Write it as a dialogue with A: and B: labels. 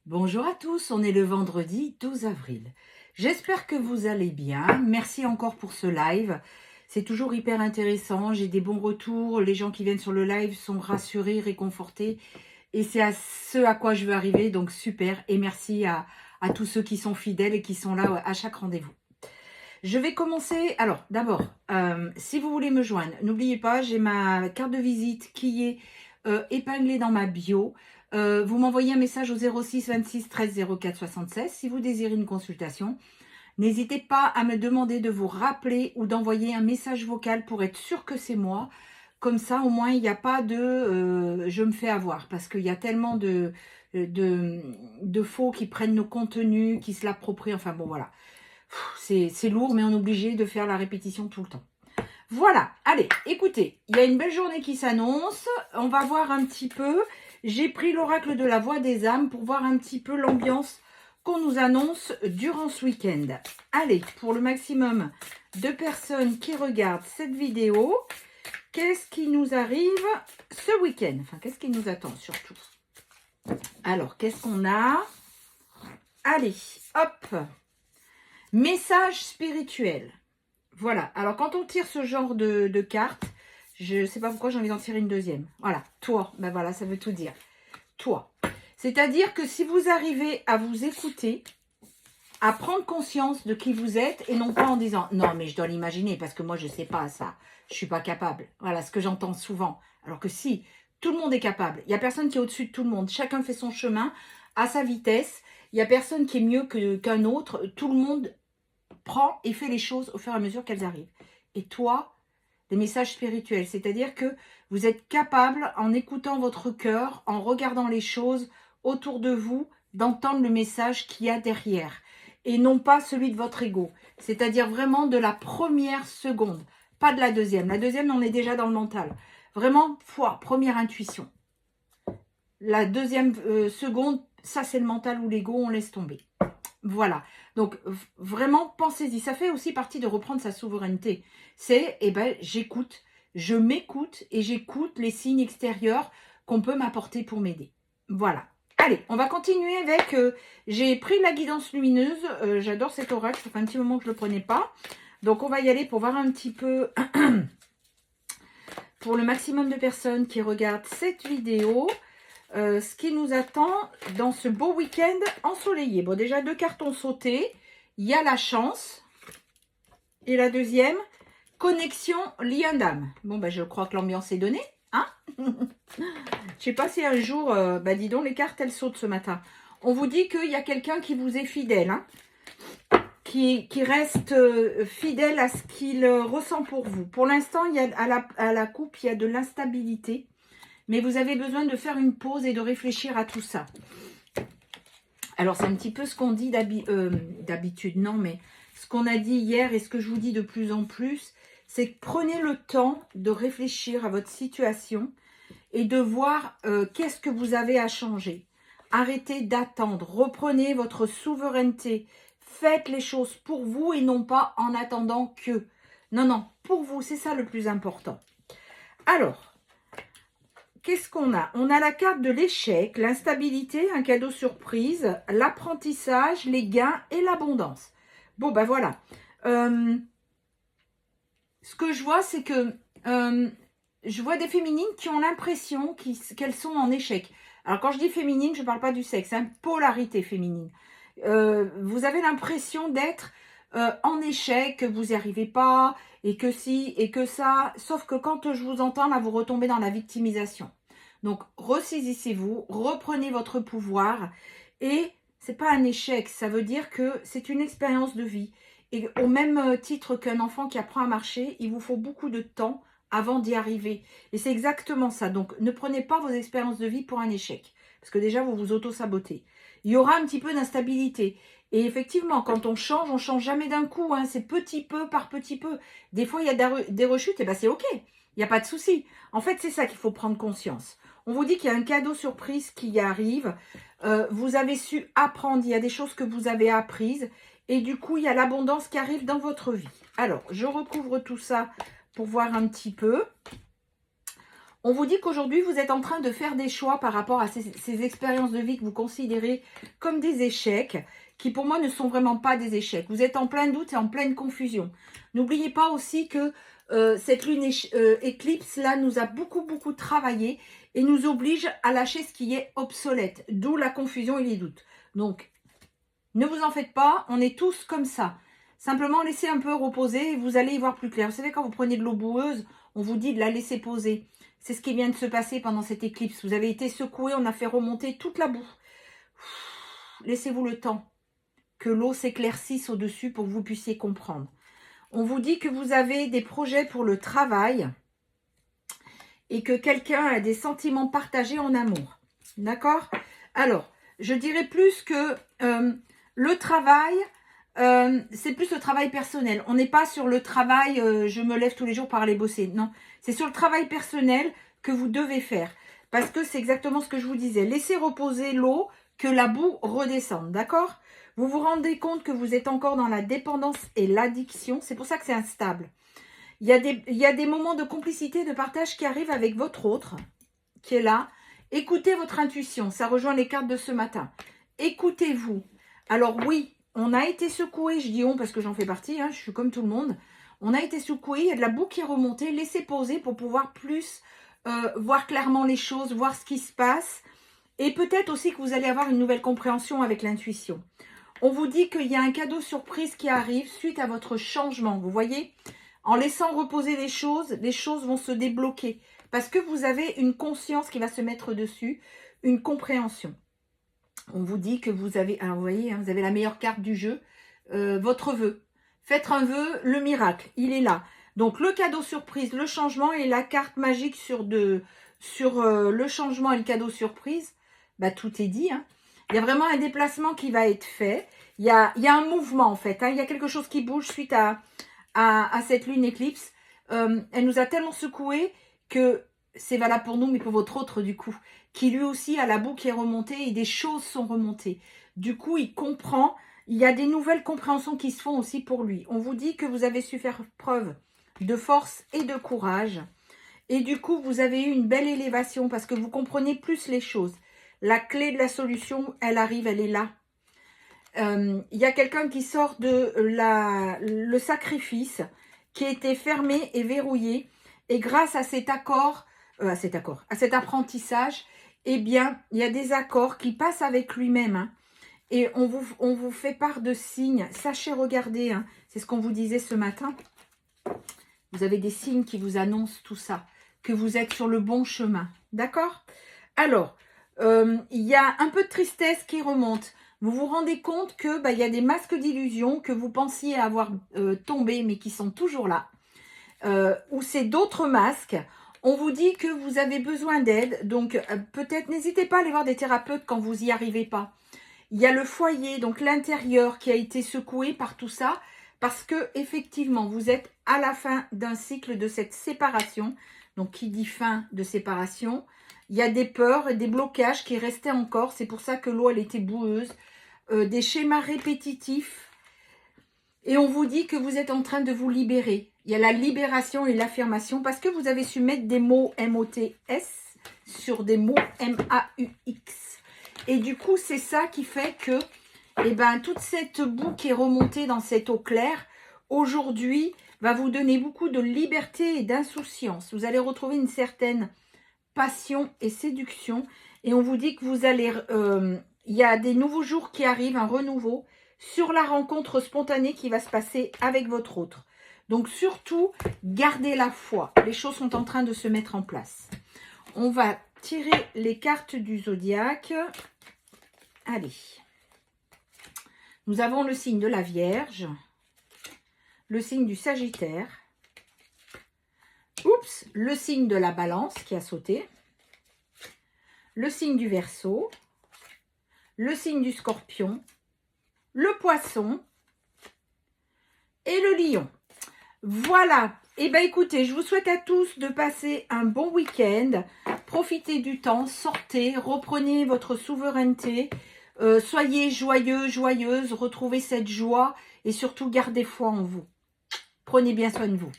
A: Bonjour à tous, on est le vendredi 12 avril. J'espère que vous allez bien. Merci encore pour ce live. C'est toujours hyper intéressant, j'ai des bons retours. Les gens qui viennent sur le live sont rassurés, réconfortés. Et c'est à ce à quoi je veux arriver, donc super. Et merci à tous ceux qui sont fidèles et qui sont là à chaque rendez-vous. Je vais commencer. Alors, d'abord, si vous voulez me joindre, n'oubliez pas, j'ai ma carte de visite qui est épinglée dans ma bio. Vous m'envoyez un message au 06 26 13 04 76 si vous désirez une consultation. N'hésitez pas à me demander de vous rappeler ou d'envoyer un message vocal pour être sûr que c'est moi. Comme ça, au moins, il n'y a pas de je me fais avoir. Parce qu'il y a tellement de faux qui prennent nos contenus, qui se l'approprient. Enfin bon, voilà. C'est lourd, mais on est obligé de faire la répétition tout le temps. Voilà, allez, écoutez, il y a une belle journée qui s'annonce. On va voir un petit peu. J'ai pris l'oracle de la voix des âmes pour voir un petit peu l'ambiance qu'on nous annonce durant ce week-end. Allez, pour le maximum de personnes qui regardent cette vidéo, qu'est-ce qui nous arrive ce week-end? Enfin, qu'est-ce qui nous attend surtout? Alors, qu'est-ce qu'on a? Allez, hop! Message spirituel. Voilà. Alors, quand on tire ce genre de cartes, je ne sais pas pourquoi j'ai envie d'en tirer une deuxième. Voilà. Toi. Ben voilà, ça veut tout dire. Toi. C'est-à-dire que si vous arrivez à vous écouter, à prendre conscience de qui vous êtes et non pas en disant « Non, mais je dois l'imaginer parce que moi, je ne sais pas ça. Je ne suis pas capable. » Voilà ce que j'entends souvent. Alors que si, tout le monde est capable. Il n'y a personne qui est au-dessus de tout le monde. Chacun fait son chemin à sa vitesse. Il n'y a personne qui est mieux qu'un autre. Tout le monde prend et fait les choses au fur et à mesure qu'elles arrivent. Et toi, des messages spirituels, c'est-à-dire que vous êtes capable, en écoutant votre cœur, en regardant les choses autour de vous, d'entendre le message qu'il y a derrière. Et non pas celui de votre ego. C'est-à-dire vraiment de la première seconde, pas de la deuxième. La deuxième, on est déjà dans le mental. Vraiment, première intuition. La deuxième seconde, ça c'est le mental ou l'ego, on laisse tomber. Voilà, donc vraiment pensez-y, ça fait aussi partie de reprendre sa souveraineté. C'est, j'écoute, je m'écoute et j'écoute les signes extérieurs qu'on peut m'apporter pour m'aider. Voilà, allez, on va continuer avec, j'ai pris la guidance lumineuse, j'adore cet oracle, ça fait un petit moment que je ne le prenais pas. Donc on va y aller pour voir un petit peu, pour le maximum de personnes qui regardent cette vidéo, ce qui nous attend dans ce beau week-end ensoleillé. Bon, déjà, 2 cartes ont sauté. Il y a la chance. Et la deuxième, connexion, lien d'âme. Bon, ben, je crois que l'ambiance est donnée. Hein. Je sais pas si un jour... dis donc, les cartes, elles sautent ce matin. On vous dit qu'il y a quelqu'un qui vous est fidèle. Hein, qui reste fidèle à ce qu'il ressent pour vous. Pour l'instant, il y a à la coupe, il y a de l'instabilité. Mais vous avez besoin de faire une pause et de réfléchir à tout ça. Alors, c'est un petit peu ce qu'on dit d'habitude, non, mais ce qu'on a dit hier et ce que je vous dis de plus en plus, c'est que prenez le temps de réfléchir à votre situation et de voir qu'est-ce que vous avez à changer. Arrêtez d'attendre, reprenez votre souveraineté, faites les choses pour vous et non pas en attendant que. Non, non, pour vous, c'est ça le plus important. Alors, qu'est-ce qu'on a? On a la carte de l'échec, l'instabilité, un cadeau surprise, l'apprentissage, les gains et l'abondance. Bon, ben voilà. Ce que je vois, c'est que je vois des féminines qui ont l'impression qu'elles sont en échec. Alors, quand je dis féminine, je ne parle pas du sexe, hein, polarité féminine. Vous avez l'impression d'être en échec, que vous n'y arrivez pas, et que si, et que ça. Sauf que quand je vous entends, là, vous retombez dans la victimisation. Donc, ressaisissez-vous, reprenez votre pouvoir, et c'est pas un échec, ça veut dire que c'est une expérience de vie. Et au même titre qu'un enfant qui apprend à marcher, il vous faut beaucoup de temps avant d'y arriver. Et c'est exactement ça. Donc, ne prenez pas vos expériences de vie pour un échec, parce que déjà, vous vous auto-sabotez. Il y aura un petit peu d'instabilité. Et effectivement, quand on change jamais d'un coup. Hein, c'est petit peu par petit peu. Des fois, il y a des rechutes, et ben c'est OK. Il n'y a pas de souci. En fait, c'est ça qu'il faut prendre conscience. On vous dit qu'il y a un cadeau surprise qui arrive. Vous avez su apprendre. Il y a des choses que vous avez apprises. Et du coup, il y a l'abondance qui arrive dans votre vie. Alors, je recouvre tout ça pour voir un petit peu. On vous dit qu'aujourd'hui, vous êtes en train de faire des choix par rapport à ces expériences de vie que vous considérez comme des échecs, qui pour moi ne sont vraiment pas des échecs. Vous êtes en plein doute et en pleine confusion. N'oubliez pas aussi que cette lune éclipse là nous a beaucoup travaillé et nous oblige à lâcher ce qui est obsolète, d'où la confusion et les doutes. Donc, ne vous en faites pas, on est tous comme ça. Simplement, laissez un peu reposer et vous allez y voir plus clair. Vous savez, quand vous prenez de l'eau boueuse, on vous dit de la laisser poser. C'est ce qui vient de se passer pendant cette éclipse. Vous avez été secoué, on a fait remonter toute la boue. Laissez-vous le temps que l'eau s'éclaircisse au-dessus pour que vous puissiez comprendre. On vous dit que vous avez des projets pour le travail et que quelqu'un a des sentiments partagés en amour. D'accord? Alors, je dirais plus que le travail, c'est plus le travail personnel. On n'est pas sur le travail, je me lève tous les jours pour aller bosser. Non, c'est sur le travail personnel que vous devez faire. Parce que c'est exactement ce que je vous disais. Laissez reposer l'eau, que la boue redescende. D'accord? Vous vous rendez compte que vous êtes encore dans la dépendance et l'addiction. C'est pour ça que c'est instable. Il y a des moments de complicité, de partage qui arrivent avec votre autre, qui est là. Écoutez votre intuition. Ça rejoint les cartes de ce matin. Écoutez-vous. Alors oui, on a été secoué. Je dis on parce que j'en fais partie. Hein, je suis comme tout le monde. On a été secoué. Il y a de la boue qui est remontée. Laissez poser pour pouvoir plus voir clairement les choses, voir ce qui se passe. Et peut-être aussi que vous allez avoir une nouvelle compréhension avec l'intuition. On vous dit qu'il y a un cadeau surprise qui arrive suite à votre changement. Vous voyez, en laissant reposer les choses vont se débloquer. Parce que vous avez une conscience qui va se mettre dessus, une compréhension. On vous dit que vous avez, alors vous voyez, hein, vous avez la meilleure carte du jeu, votre vœu. Faites un vœu, le miracle, il est là. Donc le cadeau surprise, le changement et la carte magique sur le changement et le cadeau surprise, bah, tout est dit. Hein. Il y a vraiment un déplacement qui va être fait. Il y a un mouvement en fait. Hein. Il y a quelque chose qui bouge suite à cette lune éclipse. Elle nous a tellement secoué que c'est valable pour nous, mais pour votre autre du coup, qui lui aussi a la boue qui est remontée et des choses sont remontées. Du coup, il comprend. Il y a des nouvelles compréhensions qui se font aussi pour lui. On vous dit que vous avez su faire preuve de force et de courage. Et du coup, vous avez eu une belle élévation parce que vous comprenez plus les choses. La clé de la solution, elle arrive, elle est là. Il y a quelqu'un qui sort de le sacrifice qui était fermé et verrouillé. Et grâce à cet cet apprentissage, eh bien, il y a des accords qui passent avec lui-même. Hein. Et on vous fait part de signes. Sachez regarder, hein, c'est ce qu'on vous disait ce matin. Vous avez des signes qui vous annoncent tout ça, que vous êtes sur le bon chemin. D'accord? Alors, il y a un peu de tristesse qui remonte. Vous vous rendez compte que il y a des masques d'illusion que vous pensiez avoir tombés, mais qui sont toujours là. Ou c'est d'autres masques. On vous dit que vous avez besoin d'aide. Donc, peut-être, n'hésitez pas à aller voir des thérapeutes quand vous n'y arrivez pas. Il y a le foyer, donc l'intérieur qui a été secoué par tout ça. Parce que effectivement, vous êtes à la fin d'un cycle de cette séparation. Donc, qui dit fin de séparation, il y a des peurs et des blocages qui restaient encore. C'est pour ça que l'eau, elle était boueuse. Des schémas répétitifs. Et on vous dit que vous êtes en train de vous libérer. Il y a la libération et l'affirmation parce que vous avez su mettre des mots M-O-T-S sur des mots M-A-U-X. Et du coup, c'est ça qui fait que toute cette boue qui est remontée dans cette eau claire, aujourd'hui, va vous donner beaucoup de liberté et d'insouciance. Vous allez retrouver une certaine passion et séduction. Et on vous dit que vous allez... il y a des nouveaux jours qui arrivent, un renouveau, sur la rencontre spontanée qui va se passer avec votre autre. Donc surtout, gardez la foi. Les choses sont en train de se mettre en place. On va tirer les cartes du zodiaque. Allez. Nous avons le signe de la Vierge, le signe du Sagittaire, le signe de la Balance qui a sauté, le signe du Verseau, le signe du Scorpion, le Poisson et le Lion. Voilà. Eh bien, écoutez, je vous souhaite à tous de passer un bon week-end. Profitez du temps, sortez, reprenez votre souveraineté. Soyez joyeux, joyeuse, retrouvez cette joie et surtout gardez foi en vous. Prenez bien soin de vous.